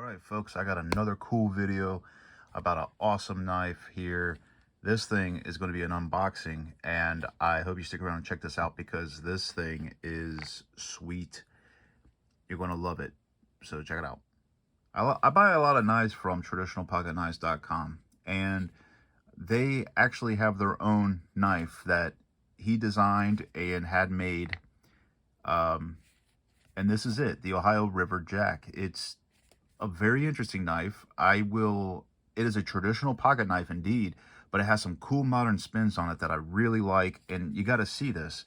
right, folks, I got another cool video about an awesome knife here. This thing is going to be an unboxing, and I hope you stick around and check this out because this thing is sweet. You're going to love it. So check it out. I buy a lot of knives from traditionalpocketknives.com, and they actually have their own knife that he designed and had made. And this is it, the Ohio River Jack. It's a very interesting knife. It is a traditional pocket knife indeed, but it has some cool modern spins on it that I really like, and you got to see this.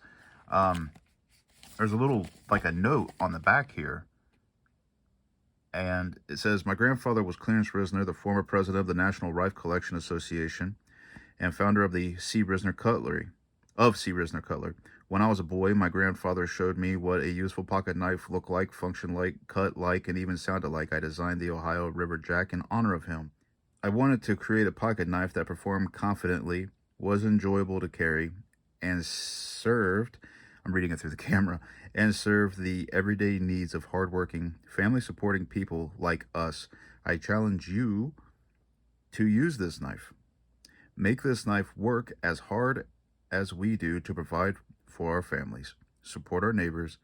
There's a little, like a note on the back here, and it says, "My grandfather was Clarence Risner, the former president of the National Rifle Collection Association and founder of the C. Risner Cutlery. When I was a boy, my grandfather showed me what a useful pocket knife looked like, functioned like, cut like, and even sounded like. I designed the Ohio River Jack in honor of him. I wanted to create a pocket knife that performed confidently, was enjoyable to carry, and served," I'm reading it through the camera, "and served the everyday needs of hardworking, family-supporting people like us. I challenge you to use this knife. Make this knife work as hard as we do to provide for our families, support our neighbors,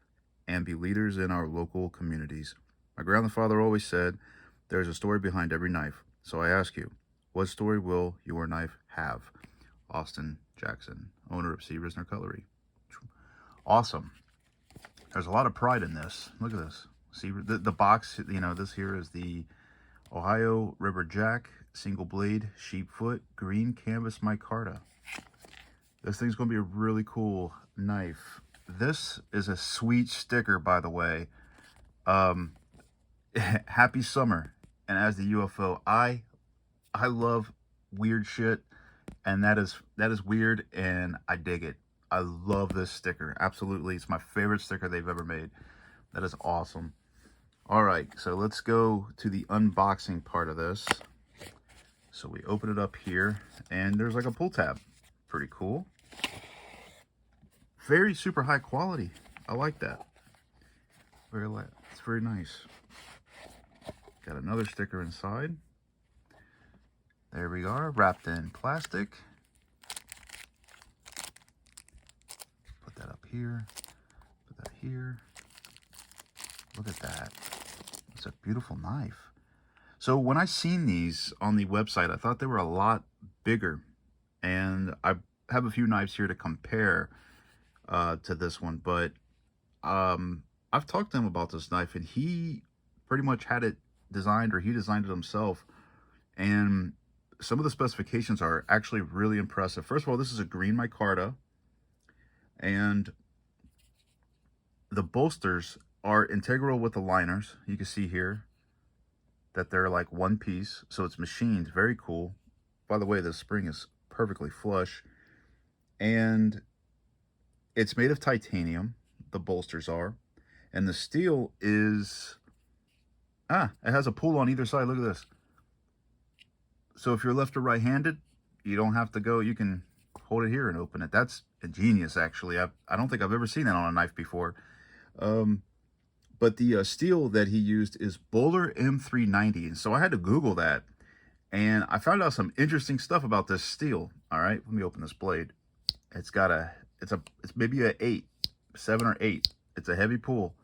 and be leaders in our local communities. My grandfather always said, there's a story behind every knife. So I ask you, what story will your knife have?" Austin Jackson, owner of C. Risner Cutlery. Awesome. There's a lot of pride in this. Look at this. See the box, this here is the Ohio River Jack, single blade, sheepfoot, green canvas micarta. This thing's going to be a really cool knife. This is a sweet sticker, by the way. Happy summer. And as the UFO, I love weird shit, and that is weird, and I dig it. I love this sticker. Absolutely. It's my favorite sticker they've ever made. That is awesome. All right, so let's go to the unboxing part of this. So we open it up here, and there's like a pull tab. Pretty cool. Very super high quality. I like that. It's very nice. Got another sticker inside. There we are, wrapped in plastic. Put that up here. Put that here. Look at that. It's a beautiful knife. So when I seen these on the website, I thought they were a lot bigger. And I have a few knives here to compare to this one. But I've talked to him about this knife, and he pretty much had it designed, or he designed it himself. And some of the specifications are actually really impressive. First of all, this is a green micarta. And the bolsters are integral with the liners. You can see here that they're like one piece, so it's machined. Very cool. By the way, the spring is perfectly flush, and it's made of titanium. The bolsters are, and the steel is it has a pull on either side. Look at this. So if you're left or right-handed, you don't have to go. You can hold it here and open it. That's ingenious, actually. I don't think I've ever seen that on a knife before. But the steel that he used is Bowler M390. And so I had to Google that, and I found out some interesting stuff about this steel. All right, let me open this blade. It's maybe a 7 or 8. It's a heavy pull.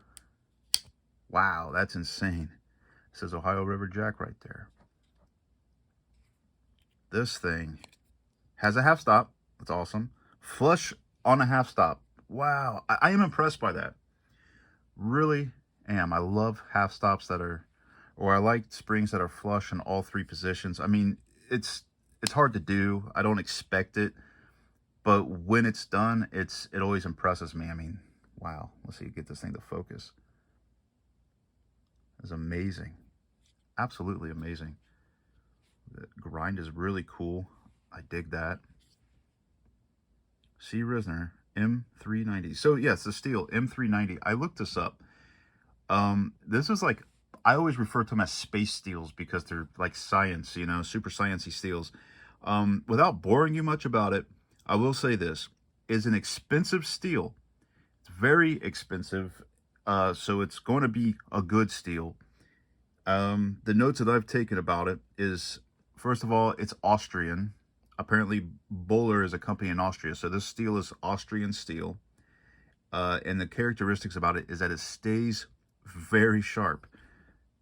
Wow, that's insane. It says Ohio River Jack right there. This thing has a half stop. That's awesome. Flush on a half stop. Wow, I am impressed by that. Really am. I love half stops I like springs that are flush in all three positions. I mean, it's hard to do. I don't expect it, but when it's done, it always impresses me. I mean, wow. Let's see, get this thing to focus. It's amazing. Absolutely amazing. The grind is really cool. I dig that. C. Risner M390. So yes, the steel M390. I looked this up. This is like, I always refer to them as space steels because they're like science, super sciencey steels. Without boring you much about it, I will say this is an expensive steel. It's very expensive. So it's going to be a good steel. The notes that I've taken about it is, first of all, it's Austrian. Apparently, Böhler is a company in Austria, so this steel is Austrian steel. And the characteristics about it is that it stays very sharp,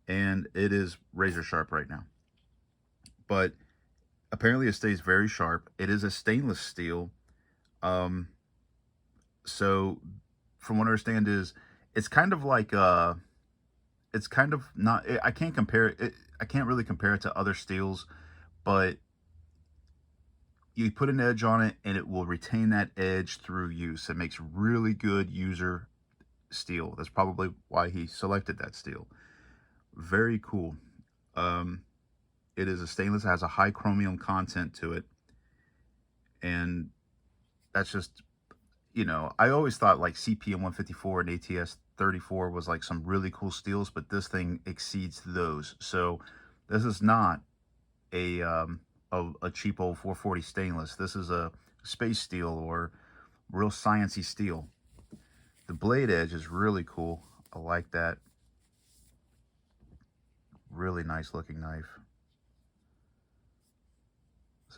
and it is razor sharp right now. But apparently, it stays very sharp. It is a stainless steel. So, from what I understand, is it's kind of like it's kind of not. I can't compare it. I can't really compare it to other steels, but you put an edge on it and it will retain that edge through use. It makes really good user steel. That's probably why he selected that steel. Very cool. It is a stainless, has a high chromium content to it, and that's just, you know, I always thought like CPM 154 and ATS 34 was like some really cool steels, but this thing exceeds those. So this is not a cheap old 440 stainless. This is a space steel or real sciencey steel. The blade edge is really cool. I like that. Really nice looking knife.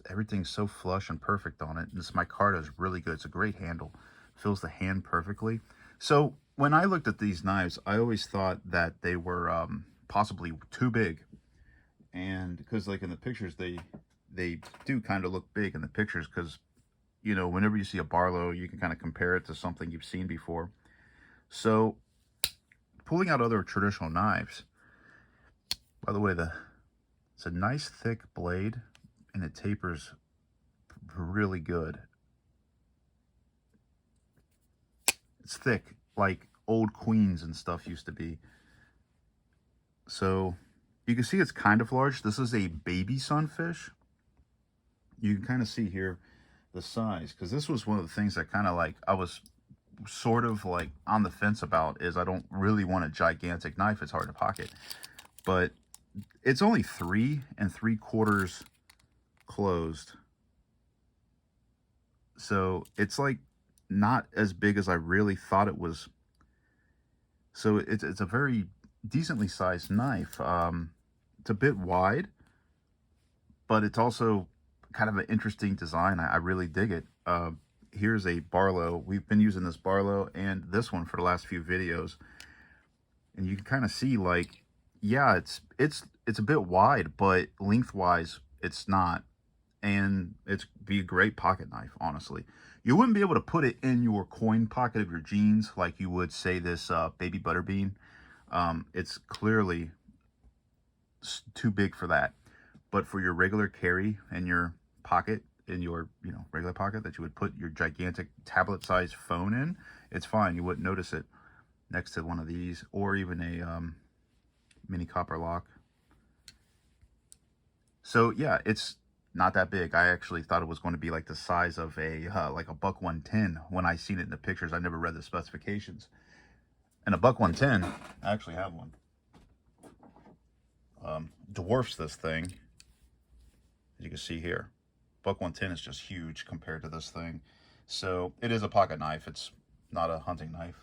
Everything's so flush and perfect on it. This micarta is really good. It's a great handle. Fills the hand perfectly. So when I looked at these knives, I always thought that they were possibly too big. And because like in the pictures, they do kind of look big in the pictures, because, you know, whenever you see a Barlow, you can kind of compare it to something you've seen before. So pulling out other traditional knives, by the way, it's a nice thick blade and it tapers really good. It's thick like old queens and stuff used to be. So you can see it's kind of large. This is a baby sunfish. You can kind of see here the size, because this was one of the things that kind of like I was sort of like on the fence about, is I don't really want a gigantic knife. It's hard to pocket, but it's only 3 3/4 closed, so it's like not as big as I really thought it was. So it's a very decently sized knife. It's a bit wide, but it's also kind of an interesting design. I really dig it. Here's a Barlow. We've been using this Barlow and this one for the last few videos, and you can kind of see, like, yeah, it's a bit wide, but lengthwise it's not, and it's be a great pocket knife. Honestly, you wouldn't be able to put it in your coin pocket of your jeans like you would, say, this baby butterbean. It's clearly too big for that, but for your regular carry in your pocket, in your, you know, regular pocket that you would put your gigantic tablet sized phone in, it's fine. You wouldn't notice it next to one of these, or even a mini copper lock. So yeah, it's not that big. I actually thought it was going to be like the size of a like a buck 110 when I seen it in the pictures. I never read the specifications. And a buck 110, I actually have one, dwarfs this thing, as you can see here. Buck 110 is just huge compared to this thing. So it is a pocket knife. It's not a hunting knife.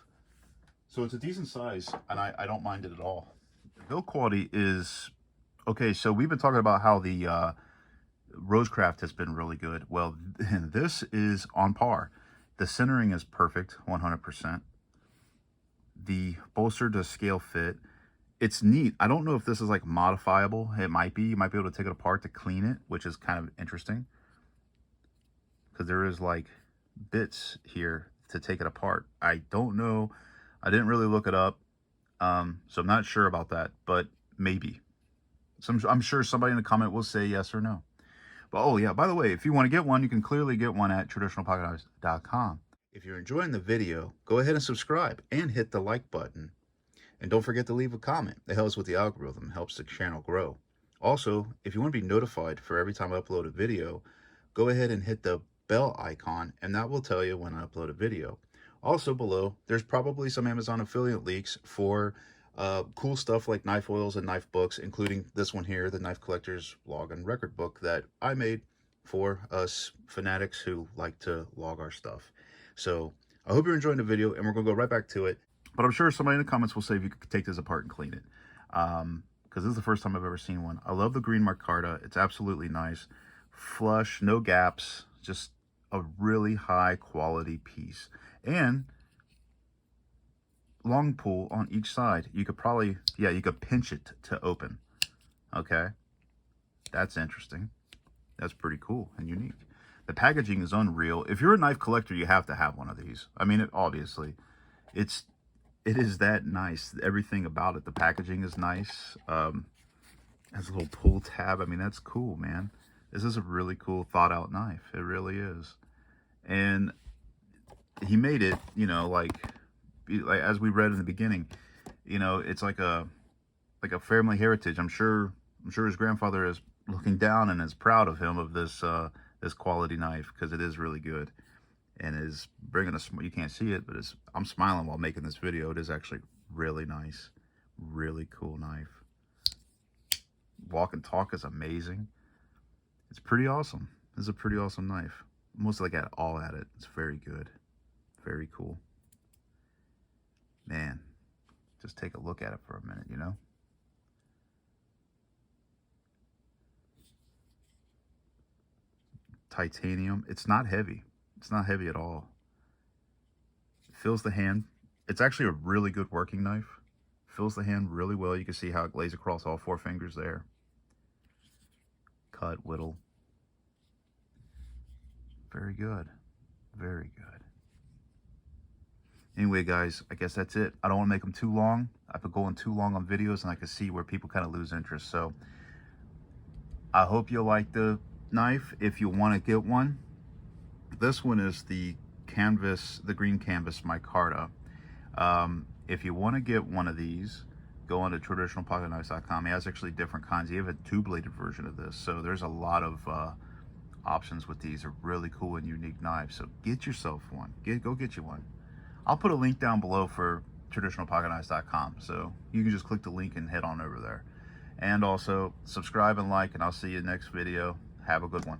So it's a decent size, and I don't mind it at all. The build quality is okay. So we've been talking about how the Rosecraft has been really good. Well, this is on par. The centering is perfect, 100%. The bolster does scale fit. It's neat. I don't know if this is like modifiable. It might be. You might be able to take it apart to clean it, which is kind of interesting, because there is like bits here to take it apart. I don't know. I didn't really look it up, so I'm not sure about that, but maybe. I'm sure somebody in the comment will say yes or no. But oh yeah, by the way, if you want to get one, you can clearly get one at traditionalpocketknives.com. If you're enjoying the video, go ahead and subscribe and hit the like button. And don't forget to leave a comment. It helps with the algorithm, helps the channel grow. Also, if you want to be notified for every time I upload a video, go ahead and hit the bell icon, and that will tell you when I upload a video. Also below, there's probably some Amazon affiliate links for cool stuff like knife oils and knife books, including this one here, the Knife Collector's Log and Record book that I made for us fanatics who like to log our stuff. So I hope you're enjoying the video, and we're going to go right back to it. But I'm sure somebody in the comments will say if you could take this apart and clean it. because this is the first time I've ever seen one. I love the green micarta. It's absolutely nice. Flush, no gaps, just a really high quality piece. And long pull on each side. You could probably, yeah, you could pinch it to open. Okay, that's interesting. That's pretty cool and unique. The packaging is unreal. If you're a knife collector, you have to have one of these. I mean, obviously, it is that nice. Everything about it. The packaging is nice. Has a little pull tab. I mean, that's cool, man. This is a really cool, thought out knife. It really is. And he made it, you know, like as we read in the beginning, you know, it's like a family heritage. I'm sure his grandfather is looking down and is proud of him, of this this quality knife, because it is really good and is bringing us. You can't see it, but I'm smiling while making this video. It is actually really nice, really cool knife. Walk and talk is amazing. It's pretty awesome. This is a pretty awesome knife. Mostly got it all at it. It's very good, very cool. Man, just take a look at it for a minute, you know. Titanium. It's not heavy. It's not heavy at all. It fills the hand. It's actually a really good working knife. Fills the hand really well. You can see how it glazes across all 4 fingers there. Cut, whittle. Very good. Very good. Anyway, guys, I guess that's it. I don't want to make them too long. I've been going too long on videos, and I can see where people kind of lose interest. So I hope you like the knife. If you want to get one, this one is the canvas, the green canvas micarta. If you want to get one of these, go on to traditionalpocketknives.com. He has actually different kinds. You have a two-bladed version of this, so there's a lot of options with these. Are really cool and unique knives. So get yourself one. Go get you one. I'll put a link down below for traditionalpocketknives.com, so you can just click the link and head on over there. And also subscribe and like, and I'll see you next video. Have a good one.